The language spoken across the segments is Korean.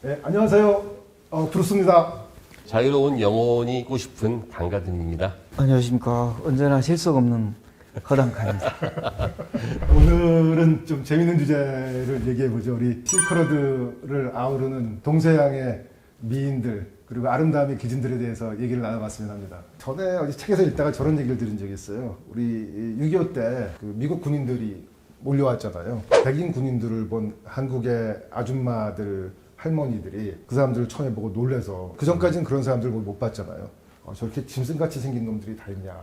네, 안녕하세요. 브루스입니다. 자유로운 영혼이 있고 싶은 강가든입니다. 안녕하십니까. 언제나 실속 없는 허당카입니다. 오늘은 좀 재밌는 주제를 얘기해보죠. 우리 실크로드를 아우르는 동서양의 미인들 그리고 아름다움의 기준들에 대해서 얘기를 나눠봤으면 합니다. 전에 어디 책에서 읽다가 저런 얘기를 들은 적이 있어요. 우리 6.25 때 그 미국 군인들이 몰려왔잖아요. 백인 군인들을 본 한국의 아줌마들, 할머니들이 그 사람들을 처음 보고 놀래서 그 전까지는 그런 사람들을 못 봤잖아요. 저렇게 짐승같이 생긴 놈들이 다 있냐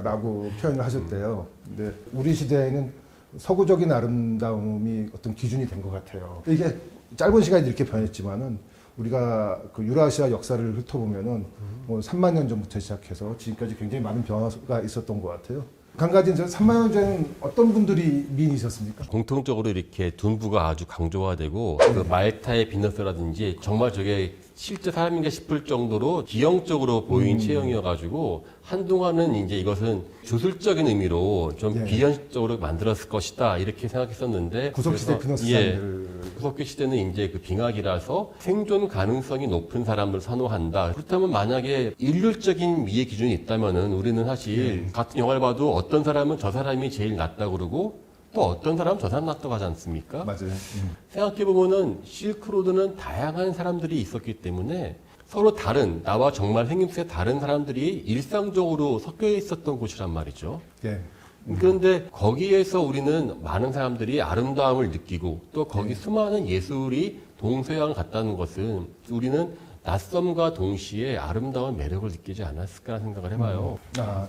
라고 표현을 하셨대요. 근데 우리 시대에는 서구적인 아름다움이 어떤 기준이 된 것 같아요. 이게 짧은 시간에 이렇게 변했지만은 우리가 그 유라시아 역사를 훑어보면은 뭐 3만 년 전부터 시작해서 지금까지 굉장히 많은 변화가 있었던 것 같아요. 강가진, 3만 년 전에는 어떤 분들이 미인이셨습니까? 공통적으로 이렇게 둔부가 아주 강조화되고 그 말타의 비너스라든지 정말 저게 실제 사람인가 싶을 정도로 기형적으로 보인 체형이어가지고 한동안은 이제 이것은 주술적인 의미로 좀 비현실적으로 만들었을 것이다 이렇게 생각했었는데 구석시대 비너스들 구석기 시대는 이제 그 빙하기라서 생존 가능성이 높은 사람을 선호한다. 그렇다면 만약에 일률적인 미의 기준이 있다면은 우리는 사실 같은 영화를 봐도 어떤 사람은 저 사람이 제일 낫다 그러고 또 어떤 사람은 저 사람 낫다고 하지 않습니까? 맞아요. 생각해보면은 실크로드는 다양한 사람들이 있었기 때문에 서로 다른, 나와 정말 생김새 다른 사람들이 일상적으로 섞여 있었던 곳이란 말이죠. 예. 그런데 거기에서 우리는 많은 사람들이 아름다움을 느끼고 또 거기 수많은 예술이 동서양을 갔다는 것은 우리는 낯섦과 동시에 아름다운 매력을 느끼지 않았을까 생각을 해봐요.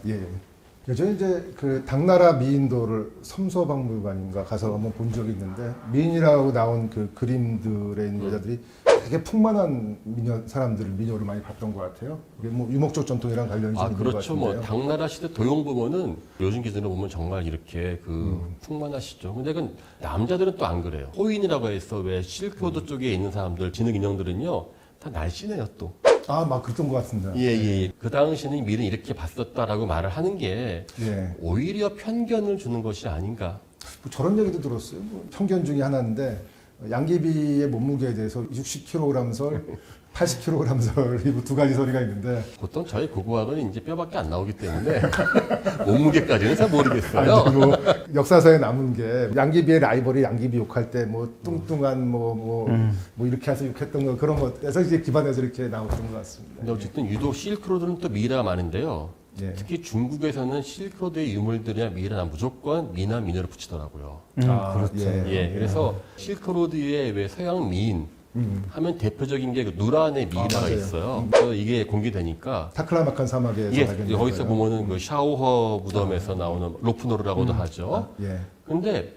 예. 예전에 이제 그 당나라 미인도를 섬서박물관인가 가서 한번 본 적이 있는데 미인이라고 나온 그 그림들에 있는 여자들이 되게 풍만한 미녀를 많이 봤던 것 같아요. 이게 뭐 유목적 전통이랑 관련이 좀 있는 것 그렇죠. 같은데요. 뭐 당나라 시대 도용 보면은 요즘 기준으로 보면 정말 이렇게 그 풍만하시죠. 근데 그 남자들은 또 안 그래요. 호인이라고 해서 왜 실크로드 쪽에 있는 사람들, 진흙 인형들은요 다 날씬해요 또. 막 그랬던 것 같습니다. 예. 그 당시에는 미를 이렇게 봤었다라고 말을 하는 게 예. 오히려 편견을 주는 것이 아닌가. 뭐 저런 얘기도 들었어요. 뭐 편견 중에 하나인데 양귀비의 몸무게에 대해서 60kg설, 80kg설이 뭐 두 가지 소리가 있는데 보통 저희 고고학은 이제 뼈밖에 안 나오기 때문에 몸무게까지는 잘 모르겠어요. 그리고 역사서에 남은 게 양귀비의 라이벌이 양귀비 욕할 때 뭐 뚱뚱한 뭐 이렇게 해서 욕했던 거 그런 것에서 이제 기반해서 이렇게 나왔던 것 같습니다. 근데 어쨌든 유독 실크로드는 또 미라가 많은데요. 예. 특히 중국에서는 실크로드의 유물들이나 미라나 무조건 미나 미녀를 붙이더라고요. 그렇죠. 예, 그래서 실크로드의 왜 서양 미인 하면 대표적인 게 그 누란의 미라가 맞아요. 있어요. 그래서 이게 공개되니까 타클라마칸 사막에서 예, 발견된 거기서 거예요. 보면은 그 샤오허 무덤에서 나오는 로프노르라고도 하죠. 예. 근데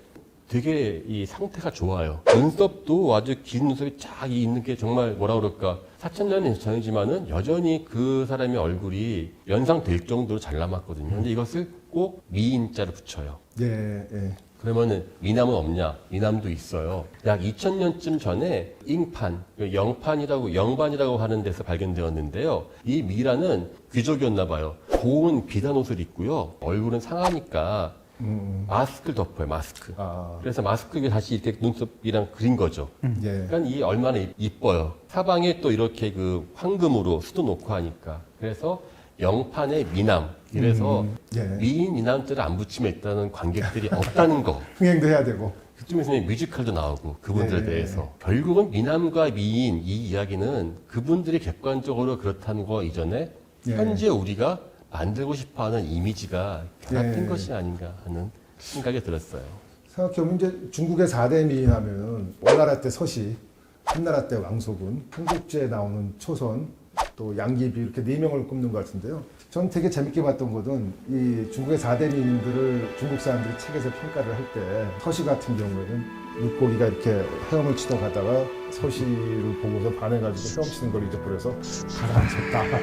되게 이 상태가 좋아요. 눈썹도 아주 긴 눈썹이 쫙 있는 게 정말 뭐라 그럴까. 4,000년이 전이지만은 여전히 그 사람의 얼굴이 연상될 정도로 잘 남았거든요. 근데 이것을 꼭 미인자를 붙여요. 예. 그러면은 미남은 없냐? 미남도 있어요. 약 2000년쯤 전에 잉판, 영반이라고 하는 데서 발견되었는데요. 이 미라는 귀족이었나 봐요. 고운 비단 옷을 입고요. 얼굴은 상하니까 마스크를 덮어요, 마스크. 그래서 마스크 위에 다시 이렇게 눈썹이랑 그린 거죠. 예. 그러니까 이 얼마나 이뻐요. 사방에 또 이렇게 그 황금으로 수도 놓고 하니까. 그래서 영판의 미남. 이래서 예. 미인 미남자를 안 붙이면 일단은 관객들이 없다는 거. 흥행도 해야 되고. 그쯤에서는 뮤지컬도 나오고 그분들에 예. 대해서. 결국은 미남과 미인 이 이야기는 그분들이 객관적으로 그렇다는 거 이전에 예. 현재 우리가 만들고 싶어하는 이미지가 결합된 예. 것이 아닌가 하는 생각이 들었어요. 생각해보면 이제 중국의 4대 미인 하면은 원나라 때 서시, 한나라 때 왕소군, 삼국지에 나오는 초선, 또 양귀비 이렇게 4명을 꼽는 것 같은데요. 전 되게 재밌게 봤던 것은 이 중국의 4대 미인들을 중국 사람들이 책에서 평가를 할 때 서시 같은 경우에는 물고기가 이렇게 헤엄을 치다 가다가 서시를 보고서 반해가지고 헤엄치는 걸 잊어버려서 가라앉혔다.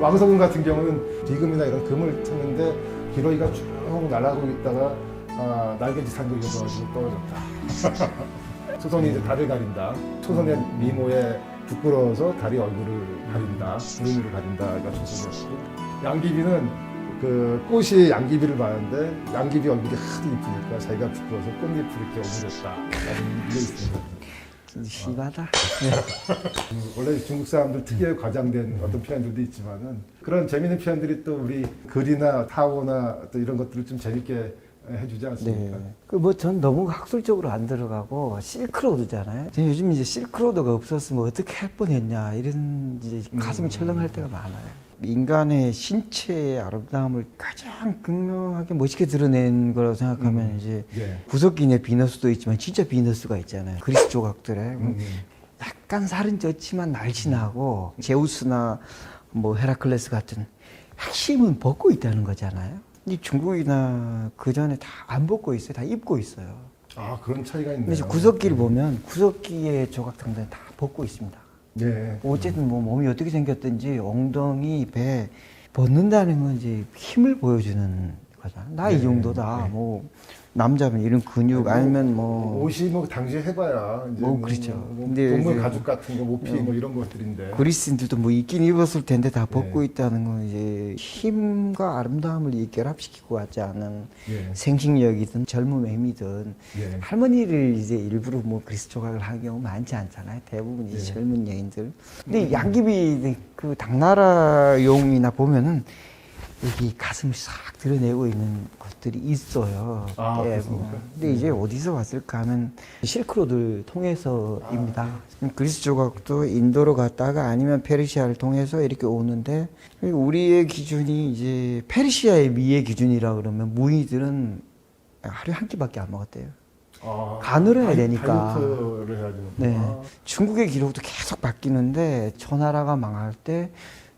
왕서군 같은 경우는 비금이나 이런 금을 찾는데 기러기가 쭉 날아가고 있다가 날개짓 산거 이어져가지고 떨어졌다. 초선이 이제 달을 가린다. 초선의 미모에 부끄러워서 달이 얼굴을 가린다. 구름으로 가린다가 초선이었고, 양귀비는 그 꽃이 양귀비를 봤는데 양귀비 얼굴이 하도 이쁘니까 자기가 부끄러워서 꽃잎을 이렇게 오므렸다. 라는 게 있습니다. 심하다. 원래 중국 사람들 특유의 과장된 어떤 표현들도 있지만은 그런 재미있는 표현들이 또 우리 글이나 타고나 또 이런 것들을 좀 재밌게 해주지 않습니까? 네. 전 너무 학술적으로 안 들어가고 실크로드잖아요. 요즘 이제 실크로드가 없었으면 어떻게 할 뻔했냐 이런 이제 가슴이 철렁할 때가 많아요. 인간의 신체의 아름다움을 가장 극명하게 멋있게 드러낸 거라고 생각하면 이제 예. 구석기의 비너스도 있지만 진짜 비너스가 있잖아요. 그리스 조각들에 약간 살은 쪘지만 날씬하고 제우스나 뭐 헤라클레스 같은 핵심은 벗고 있다는 거잖아요. 이 중국이나 그 전에 다 안 벗고 있어요. 다 입고 있어요. 아 그런 차이가 있네요. 근데 이제 구석기를 보면 구석기의 조각들은 다 벗고 있습니다. 예. 어쨌든 뭐 몸이 어떻게 생겼든지 엉덩이, 배 벗는다는 건 이제 힘을 보여주는 거잖아. 나 이 네, 정도다. 네. 뭐 남자면 이런 근육 아니면 뭐 옷이 뭐 당시에 해봐야 이제 뭐 그렇죠. 근데 동물 이제 가죽 같은 거 모피 뭐 이런 것들인데. 그리스인들도 뭐 입긴 입었을 텐데 다 벗고 네. 있다는 건 이제 힘과 아름다움을 이 결합시키고 하지 않은 예. 생식력이든 젊음의미든 예. 할머니를 이제 일부러 뭐 그리스 조각을 하는 경우 많지 않잖아요. 대부분 이제 예. 젊은 여인들. 근데 양귀비 그 당나라용이나 보면은 여기 가슴을 싹 드러내고 있는 것들이 있어요. 아, 그렇습니까? 근데 이제 어디서 왔을까 하면 실크로드를 통해서입니다. 그리스 조각도 인도로 갔다가 아니면 페르시아를 통해서 이렇게 오는데 우리의 기준이 이제 페르시아의 미의 기준이라 그러면 무의들은 하루에 한 끼밖에 안 먹었대요. 아, 간을 해야 되니까. 다이어트를 해야 되는. 네. 중국의 기록도 계속 바뀌는데 초나라가 망할 때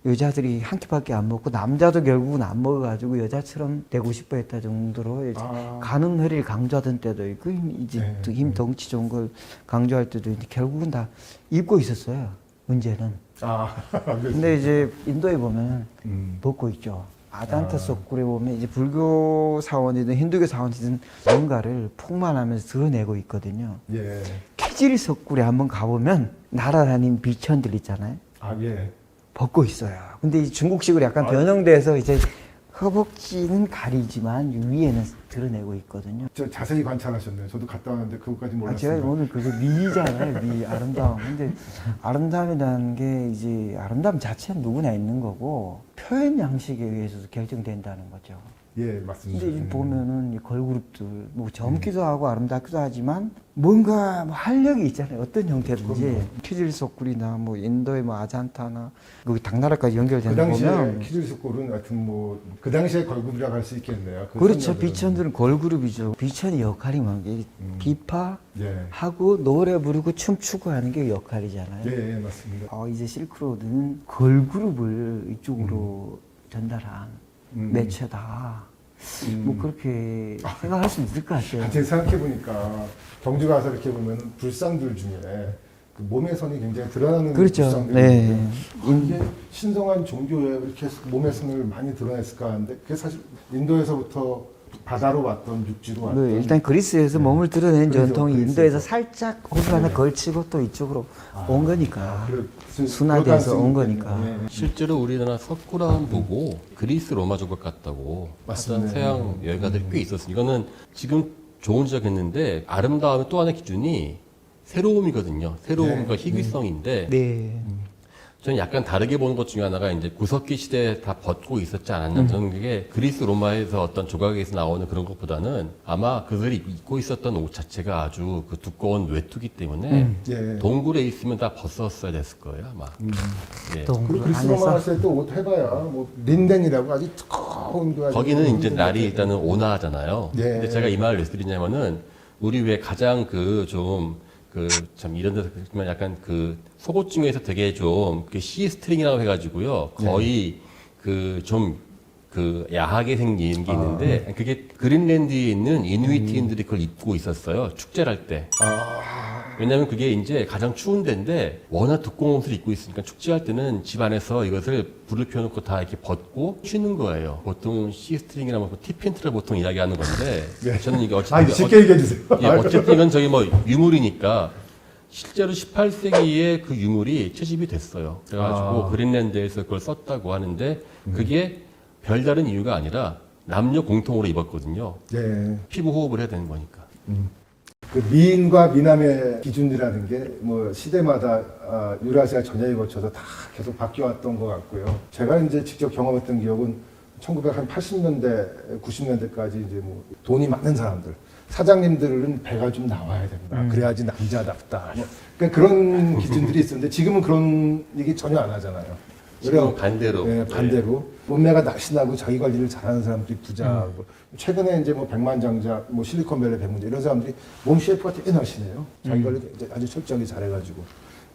여자들이 한 끼밖에 안 먹고 남자도 결국은 안 먹어가지고 여자처럼 되고 싶어 했다 정도로 이제 가는 허리를 강조하던 때도 있고 이제 네. 힘 덩치 좋은 걸 강조할 때도 있는데 결국은 다 입고 있었어요. 문제는. 아, 근데 이제 인도에 보면 음. 벗고 있죠. 아잔타 속굴에 보면 이제 불교 사원이든 힌두교 사원이든 뭔가를 풍만하면서 드러내고 있거든요. 예. 키질 석굴에 한번 가보면 날아다니는 비천들 있잖아요. 아, 예. 벗고 있어요. 근데 이 중국식으로 약간 변형돼서 이제 허벅지는 가리지만 위에는 드러내고 있거든요. 저 자세히 관찰하셨네요. 저도 갔다 왔는데 그것까지 아, 제가 몰랐어요. 오늘 그게 미잖아요. 미, 아름다움. 근데 아름다움이라는 게 이제 아름다움 자체는 누구나 있는 거고 표현 양식에 의해서도 결정된다는 거죠. 예, 맞습니다. 근데 이제 보면은 이 걸그룹들 뭐 젊기도 하고 아름답기도 하지만 뭔가 뭐 활력이 있잖아요. 어떤 형태든지 키질 속굴이나 뭐 인도의 뭐 아잔타나 그 당나라까지 그 연결되는 거 당시에 보면 키즈스콜은 하여튼 뭐 그 당시에 걸그룹이라고 할 수 있겠네요. 그 그렇죠. 선녀들은. 비천들은 걸그룹이죠. 비천의 역할이 뭔게 비파 예. 하고 노래 부르고 춤추고 하는 게 역할이잖아요. 예, 예, 맞습니다. 이제 실크로드는 걸그룹을 이쪽으로 전달한 매체다. 뭐 그렇게 생각할 수 있을 것 같아요. 제가 생각해 보니까 경주 가서 이렇게 보면 불상들 중에 그 몸의 선이 굉장히 드러나는 그렇죠. 불상들이 네. 있는데 이게 신성한 종교에 이렇게 몸의 선을 많이 드러냈을까 하는데 그게 사실 인도에서부터 바다로 왔던 육지로 왔던 일단 그리스에서 몸을 드러낸 그렇죠. 전통이 그리스에서. 인도에서 살짝 호수 하나 네. 걸치고 또 이쪽으로 온 거니까. 그럴 순화돼서 온 가능성이 거니까. 있겠네요. 예. 실제로 우리나라 석굴암 보고 그리스 로마 조각 같다고 맞습니다. 하던 서양 여행가들이 꽤 있었어요. 이거는 지금 좋은 지적했는데 아름다움의 또 하나의 기준이 새로움이거든요. 새로움과 희귀성인데 네. 저는 약간 다르게 보는 것 중에 하나가 이제 구석기 시대에 다 벗고 있었지 않았나. 저는 그게 그리스 로마에서 어떤 조각에서 나오는 그런 것보다는 아마 그들이 입고 있었던 옷 자체가 아주 그 두꺼운 외투기 때문에 예. 동굴에 있으면 다 벗었어야 됐을 거예요, 아마. 예. 동굴 그리고 그리스 로마 안에서 갔을 때 또 옷 해봐야 뭐 린넨이라고 아주 두꺼운 거 거기는 이제 날이 일단은 온화하잖아요. 예. 근데 제가 이 말을 왜 드리냐면은 우리 왜 가장 참 이런 데서 그렇지만 약간 그 속옷 중에서 되게 좀 C 스트링이라고 해가지고요. 거의 그 야하게 생긴 게 있는데 그게 그린랜드에 있는 이누이트인들이 그걸 입고 있었어요. 축제를 할 때. 왜냐면 그게 이제 가장 추운 데인데 워낙 두꺼운 옷을 입고 있으니까 축제할 때는 집 안에서 이것을 불을 펴놓고 다 이렇게 벗고 쉬는 거예요. 보통 C-스트링이라면 티팬트를 보통 이야기하는 건데 네. 저는 이게 어쨌든 쉽게 얘기해 주세요. 예, 어쨌든 이건 저기 뭐 유물이니까 실제로 18세기에 그 유물이 채집이 됐어요. 그래가지고 그린랜드에서 그걸 썼다고 하는데 그게 별다른 이유가 아니라 남녀 공통으로 입었거든요. 예. 피부 호흡을 해야 되는 거니까. 그 미인과 미남의 기준이라는 게 뭐 시대마다 유라시아 전야에 거쳐서 다 계속 바뀌어왔던 것 같고요. 제가 이제 직접 경험했던 기억은 1980년대, 90년대까지 이제 뭐 돈이 많은 사람들, 사장님들은 배가 좀 나와야 된다. 그래야지 남자답다. 뭐 그러니까 그런 기준들이 있었는데 지금은 그런 얘기 전혀 안 하잖아요. 지금 반대로. 네, 반대로 몸매가 날씬하고 자기 관리를 잘하는 사람들이 부자고 최근에 이제 뭐 백만장자, 뭐 실리콘밸리 백문자 이런 사람들이 몸 셰프가 되게 날씬해요. 자기 관리 이제 아주 철저하게 잘해가지고.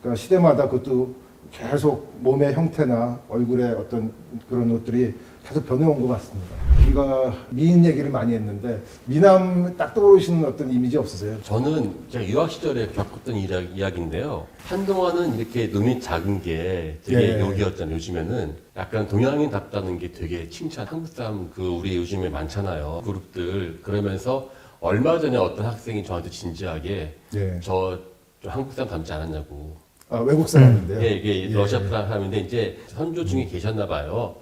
그러니까 시대마다 그것도 계속 몸의 형태나 얼굴의 어떤 그런 것들이 계속 변해온 것 같습니다. 우리가 미인 얘기를 많이 했는데 미남 딱 떠오르시는 어떤 이미지 없으세요? 저는 제가 유학 시절에 겪었던 이야기인데요. 한동안은 이렇게 눈이 작은 게 되게 예. 욕이었잖아요. 요즘에는 약간 동양인답다는 게 되게 칭찬. 한국 사람 그 우리 요즘에 많잖아요. 그룹들. 그러면서 얼마 전에 어떤 학생이 저한테 진지하게 예. 저 좀 한국 사람 닮지 않았냐고. 외국 사람인데요. 예, 이게 러시아 사람인데 이제 선조 중에 계셨나 봐요.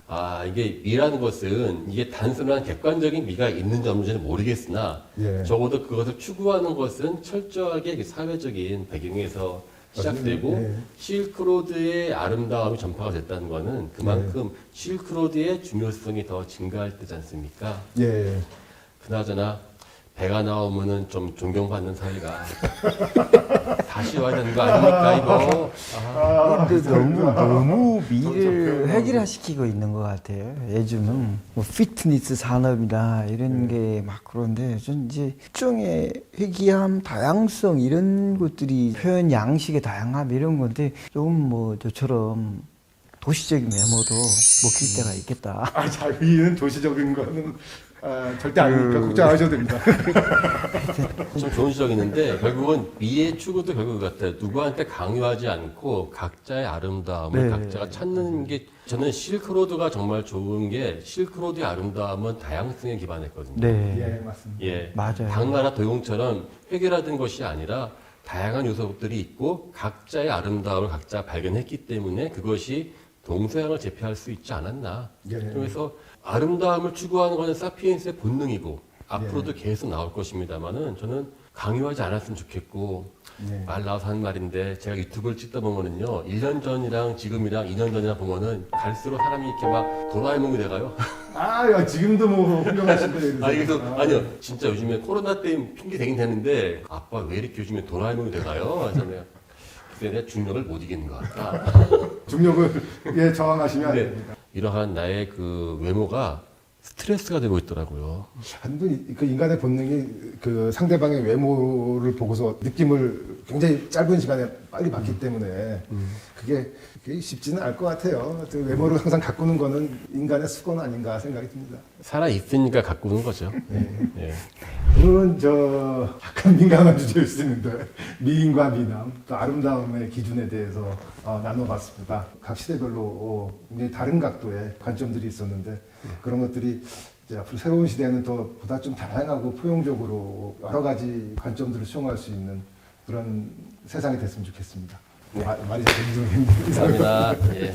아, 이게 미라는 것은 이게 단순한 객관적인 미가 있는지 없는지는 모르겠으나 예. 적어도 그것을 추구하는 것은 철저하게 그 사회적인 배경에서 시작되고 예. 실크로드의 아름다움이 전파가 됐다는 것은 그만큼 실크로드의 중요성이 더 증가할 때지 않습니까? 예. 그나저나 배가 나오면은 좀 존경받는 사회가 다시 와야 되는 거 아닙니까 이거? 근데 너무 미를 획일화시키고 있는 것 같아요. 요즘은 뭐 피트니스 산업이나 이런 게 막 그런데 전 이제 일종의 회귀함, 다양성 이런 것들이 표현 양식의 다양함 이런 건데 좀 뭐 저처럼 도시적인 외모도 먹힐 때가 있겠다. 자기는 도시적인 거는 절대 아니니까 걱정 안 하셔도 됩니다. 좀 좋은 지적이있는데 결국은 미의 추구도 결국 그 같아요. 누구한테 강요하지 않고 각자의 아름다움을 네. 각자가 찾는 게 저는 실크로드가 정말 좋은 게 실크로드의 아름다움은 다양성에 기반했거든요. 네, 예, 맞습니다. 예, 맞아요. 당나라 도용처럼 획일화된 것이 아니라 다양한 요소들이 있고 각자의 아름다움을 각자 발견했기 때문에 그것이 동서양을 제패할 수 있지 않았나. 예. 그래서 아름다움을 추구하는 것은 사피엔스의 본능이고 앞으로도 계속 나올 것입니다만은 저는 강요하지 않았으면 좋겠고 예. 말 나와서 하는 말인데 제가 유튜브를 찍다 보면은요 1년 전이랑 지금이랑 2년 전이랑 보면은 갈수록 사람이 이렇게 막 도라에몽이 돼가요. 야, 지금도 뭐 훌륭하신데. 아니 그래서 아니요 진짜 요즘에 코로나 때문에 핑계 되긴 되는데 아빠 왜 이렇게 요즘에 도라에몽이 돼가요? 그래서 내가 그때 내 중력을 못 이기는 것 같다. 중력을 저항하시면 안 네. 됩니다. 이러한 나의 그 외모가 스트레스가 되고 있더라고요. 한분 그 인간의 본능이 그 상대방의 외모를 보고서 느낌을 굉장히 짧은 시간에 빨리 받기 때문에 그게 쉽지는 않을 것 같아요. 그 외모를 항상 가꾸는 거는 인간의 수건 아닌가 생각이 듭니다. 살아 있으니까 가꾸는 거죠. 예. 오늘은 약간 민감한 주제일 수 있는데 미인과 미남 또 아름다움의 기준에 대해서 나눠봤습니다. 각 시대별로 굉장히 다른 각도의 관점들이 있었는데 그런 것들이 이제 앞으로 새로운 시대에는 더 보다 좀 다양하고 포용적으로 여러 가지 관점들을 수용할 수 있는 그런 세상이 됐으면 좋겠습니다. 말이 잘 들리는 감사합니다. 예.